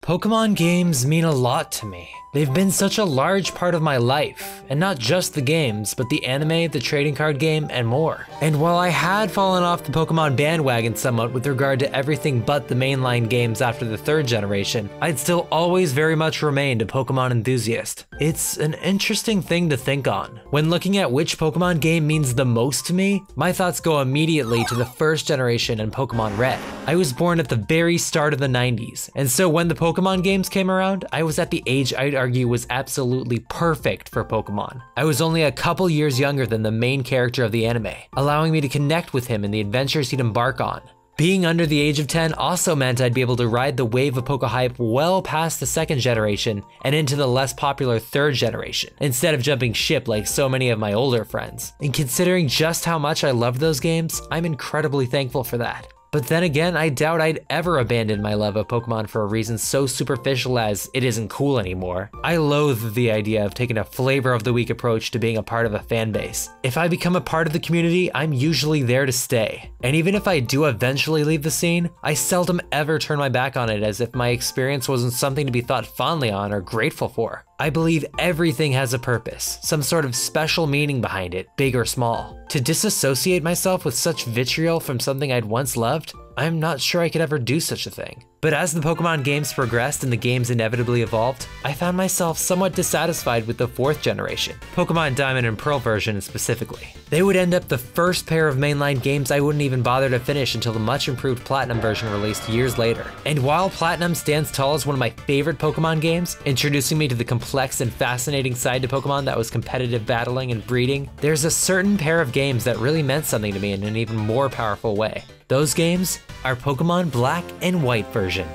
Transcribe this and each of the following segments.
Pokemon games mean a lot to me. They've been such a large part of my life, and not just the games, but the anime, the trading card game, and more. And while I had fallen off the Pokemon bandwagon somewhat with regard to everything but the mainline games after the 3rd generation, I'd still always very much remained a Pokemon enthusiast. It's an interesting thing to think on. When looking at which Pokemon game means the most to me, my thoughts go immediately to the 1st generation and Pokemon Red. I was born at the very start of the 90s, and so when the Pokemon games came around, I was at the age I'd argue was absolutely perfect for Pokemon. I was only a couple years younger than the main character of the anime, allowing me to connect with him in the adventures he'd embark on. Being under the age of 10 also meant I'd be able to ride the wave of Poke hype well past the 2nd generation and into the less popular 3rd generation, instead of jumping ship like so many of my older friends. And considering just how much I loved those games, I'm incredibly thankful for that. But then again, I doubt I'd ever abandon my love of Pokemon for a reason so superficial as it isn't cool anymore. I loathe the idea of taking a flavor of the week approach to being a part of a fan base. If I become a part of the community, I'm usually there to stay. And even if I do eventually leave the scene, I seldom ever turn my back on it as if my experience wasn't something to be thought fondly on or grateful for. I believe everything has a purpose, some sort of special meaning behind it, big or small. To disassociate myself with such vitriol from something I'd once loved, I'm not sure I could ever do such a thing. But as the Pokemon games progressed and the games inevitably evolved, I found myself somewhat dissatisfied with the 4th generation, Pokemon Diamond and Pearl version specifically. They would end up the first pair of mainline games I wouldn't even bother to finish until the much improved Platinum version released years later. And while Platinum stands tall as one of my favorite Pokemon games, introducing me to the complex and fascinating side to Pokemon that was competitive battling and breeding, there's a certain pair of games that really meant something to me in an even more powerful way. Those games are Pokemon Black and White version.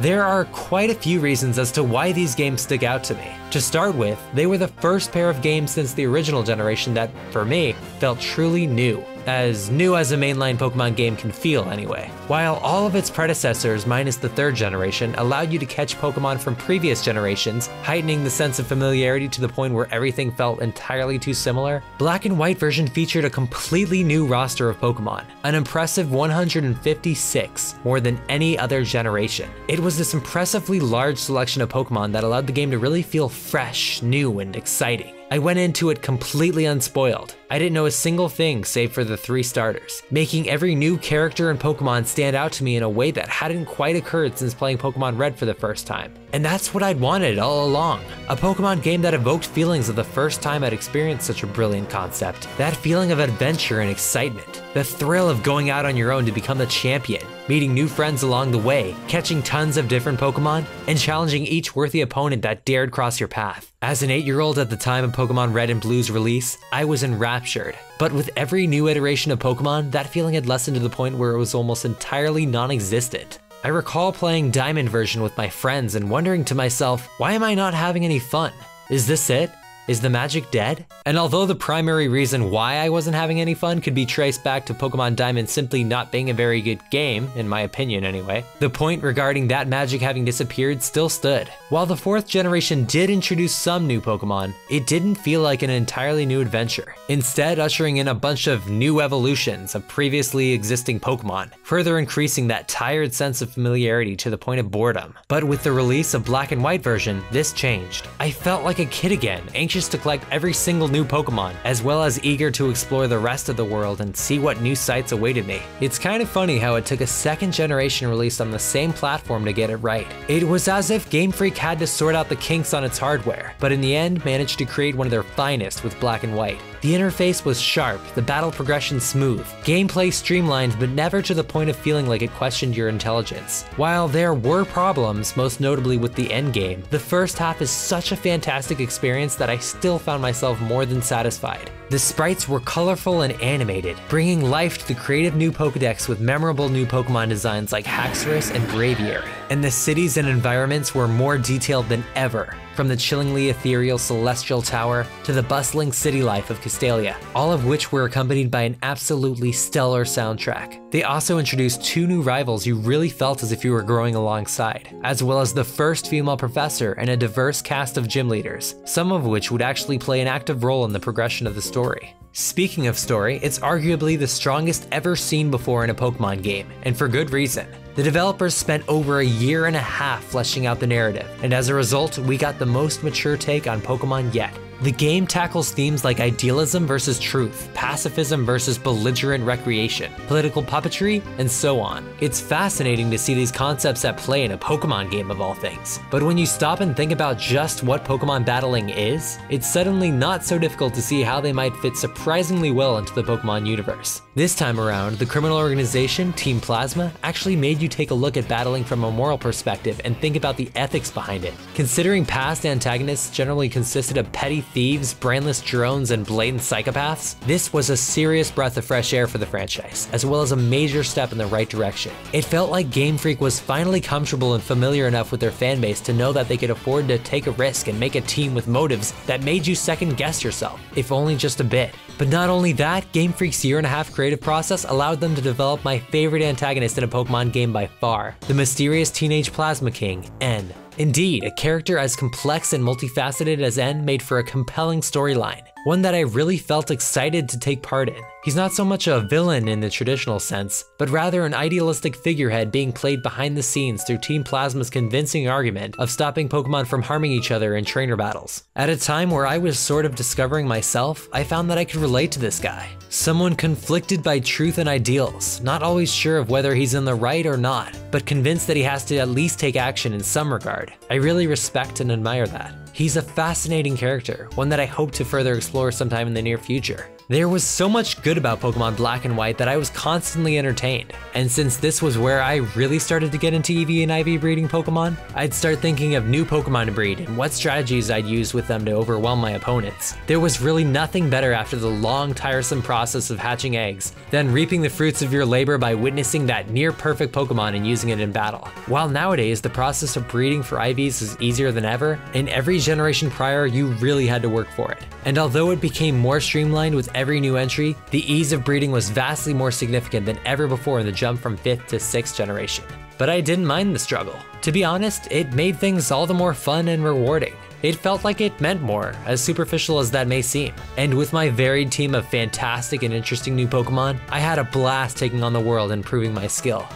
There are quite a few reasons as to why these games stick out to me. To start with, they were the first pair of games since the original generation that, for me, felt truly new as a mainline Pokemon game can feel anyway. While all of its predecessors, minus the 3rd generation, allowed you to catch Pokemon from previous generations, heightening the sense of familiarity to the point where everything felt entirely too similar, Black and White version featured a completely new roster of Pokemon, an impressive 156, more than any other generation. It was this impressively large selection of Pokemon that allowed the game to really feel fresh, new, and exciting. I went into it completely unspoiled. I didn't know a single thing save for the 3 starters, making every new character and Pokemon stand out to me in a way that hadn't quite occurred since playing Pokemon Red for the first time. And that's what I'd wanted all along. A Pokemon game that evoked feelings of the first time I'd experienced such a brilliant concept. That feeling of adventure and excitement. The thrill of going out on your own to become the champion, meeting new friends along the way, catching tons of different Pokemon, and challenging each worthy opponent that dared cross your path. As an 8-year-old at the time of Pokemon Red and Blue's release, I was enraptured. But with every new iteration of Pokemon, that feeling had lessened to the point where it was almost entirely non-existent. I recall playing Diamond version with my friends and wondering to myself, why am I not having any fun? Is this it? Is the magic dead? And although the primary reason why I wasn't having any fun could be traced back to Pokemon Diamond simply not being a very good game, in my opinion anyway, the point regarding that magic having disappeared still stood. While the 4th generation did introduce some new Pokemon, it didn't feel like an entirely new adventure, instead ushering in a bunch of new evolutions of previously existing Pokemon, further increasing that tired sense of familiarity to the point of boredom. But with the release of Black and White version, this changed. I felt like a kid again, anxious to collect every single new Pokemon, as well as eager to explore the rest of the world and see what new sights awaited me. It's kind of funny how it took a 2nd generation release on the same platform to get it right. It was as if Game Freak had to sort out the kinks on its hardware, but in the end managed to create one of their finest with Black and White. The interface was sharp, the battle progression smooth, gameplay streamlined but never to the point of feeling like it questioned your intelligence. While there were problems, most notably with the endgame, the first half is such a fantastic experience that I still found myself more than satisfied. The sprites were colorful and animated, bringing life to the creative new Pokedex with memorable new Pokemon designs like Haxorus and Braviary. And the cities and environments were more detailed than ever, from the chillingly ethereal Celestial Tower to the bustling city life of Castelia, all of which were accompanied by an absolutely stellar soundtrack. They also introduced 2 new rivals you really felt as if you were growing alongside, as well as the first female professor and a diverse cast of gym leaders, some of which would actually play an active role in the progression of the story. Speaking of story, it's arguably the strongest ever seen before in a Pokemon game, and for good reason. The developers spent over a year and a half fleshing out the narrative, and as a result, we got the most mature take on Pokemon yet. The game tackles themes like idealism versus truth, pacifism versus belligerent recreation, political puppetry, and so on. It's fascinating to see these concepts at play in a Pokemon game of all things. But when you stop and think about just what Pokemon battling is, it's suddenly not so difficult to see how they might fit surprisingly well into the Pokemon universe. This time around, the criminal organization, Team Plasma, actually made you take a look at battling from a moral perspective and think about the ethics behind it. Considering past antagonists generally consisted of petty thieves, brainless drones, and blatant psychopaths, this was a serious breath of fresh air for the franchise, as well as a major step in the right direction. It felt like Game Freak was finally comfortable and familiar enough with their fanbase to know that they could afford to take a risk and make a team with motives that made you second guess yourself, if only just a bit. But not only that, Game Freak's year-and-a-half creative process allowed them to develop my favorite antagonist in a Pokemon game by far, the mysterious teenage Plasma King, N. Indeed, a character as complex and multifaceted as N made for a compelling storyline, one that I really felt excited to take part in. He's not so much a villain in the traditional sense, but rather an idealistic figurehead being played behind the scenes through Team Plasma's convincing argument of stopping Pokemon from harming each other in trainer battles. At a time where I was sort of discovering myself, I found that I could relate to this guy. Someone conflicted by truth and ideals, not always sure of whether he's in the right or not, but convinced that he has to at least take action in some regard. I really respect and admire that. He's a fascinating character, one that I hope to further explore sometime in the near future. There was so much good about Pokemon Black and White that I was constantly entertained, and since this was where I really started to get into EV and IV breeding Pokemon, I'd start thinking of new Pokemon to breed and what strategies I'd use with them to overwhelm my opponents. There was really nothing better after the long, tiresome process of hatching eggs than reaping the fruits of your labor by witnessing that near-perfect Pokemon and using it in battle. While nowadays the process of breeding for IVs is easier than ever, in every generation prior you really had to work for it. And although it became more streamlined with every new entry, the ease of breeding was vastly more significant than ever before in the jump from 5th to 6th generation. But I didn't mind the struggle. To be honest, it made things all the more fun and rewarding. It felt like it meant more, as superficial as that may seem. And with my varied team of fantastic and interesting new Pokemon, I had a blast taking on the world and proving my skill.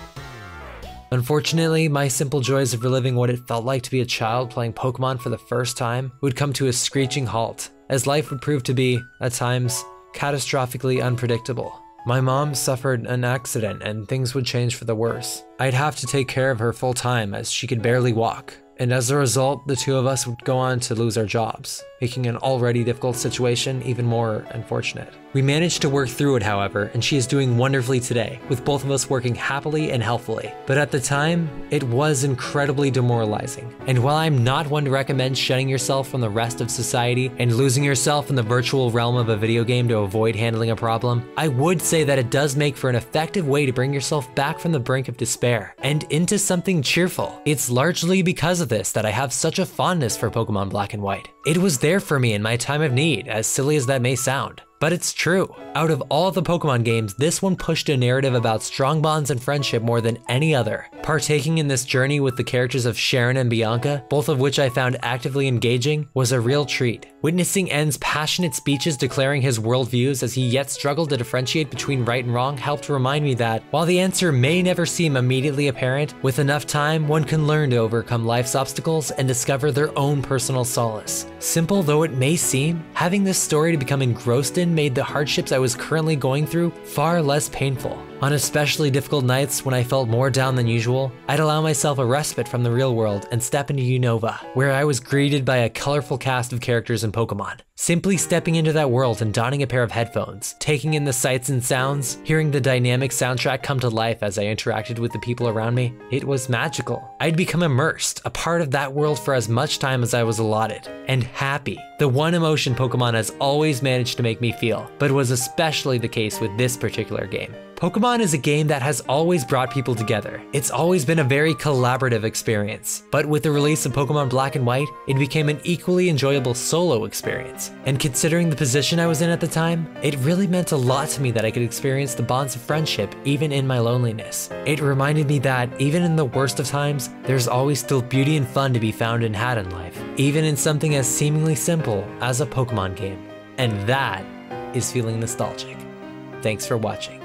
Unfortunately, my simple joys of reliving what it felt like to be a child playing Pokemon for the first time would come to a screeching halt, as life would prove to be, at times, catastrophically unpredictable. My mom suffered an accident and things would change for the worse. I'd have to take care of her full time as she could barely walk. And as a result, the two of us would go on to lose our jobs, making an already difficult situation even more unfortunate. We managed to work through it, however, and she is doing wonderfully today, with both of us working happily and healthfully. But at the time, it was incredibly demoralizing. And while I'm not one to recommend shutting yourself from the rest of society and losing yourself in the virtual realm of a video game to avoid handling a problem, I would say that it does make for an effective way to bring yourself back from the brink of despair and into something cheerful. It's largely because of this that I have such a fondness for Pokemon Black and White. It was there for me in my time of need, as silly as that may sound. But it's true. Out of all the Pokemon games, this one pushed a narrative about strong bonds and friendship more than any other. Partaking in this journey with the characters of Sharon and Bianca, both of which I found actively engaging, was a real treat. Witnessing N's passionate speeches declaring his worldviews as he yet struggled to differentiate between right and wrong helped remind me that, while the answer may never seem immediately apparent, with enough time, one can learn to overcome life's obstacles and discover their own personal solace. Simple though it may seem, having this story to become engrossed in made the hardships I was currently going through far less painful. On especially difficult nights when I felt more down than usual, I'd allow myself a respite from the real world and step into Unova, where I was greeted by a colorful cast of characters and Pokemon. Simply stepping into that world and donning a pair of headphones, taking in the sights and sounds, hearing the dynamic soundtrack come to life as I interacted with the people around me, it was magical. I'd become immersed, a part of that world for as much time as I was allotted, and happy. The one emotion Pokemon has always managed to make me feel, but was especially the case with this particular game. Pokemon is a game that has always brought people together. It's always been a very collaborative experience, but with the release of Pokemon Black and White, it became an equally enjoyable solo experience. And considering the position I was in at the time, it really meant a lot to me that I could experience the bonds of friendship even in my loneliness. It reminded me that even in the worst of times, there's always still beauty and fun to be found and had in life, even in something as seemingly simple as a Pokemon game. And that is feeling nostalgic. Thanks for watching.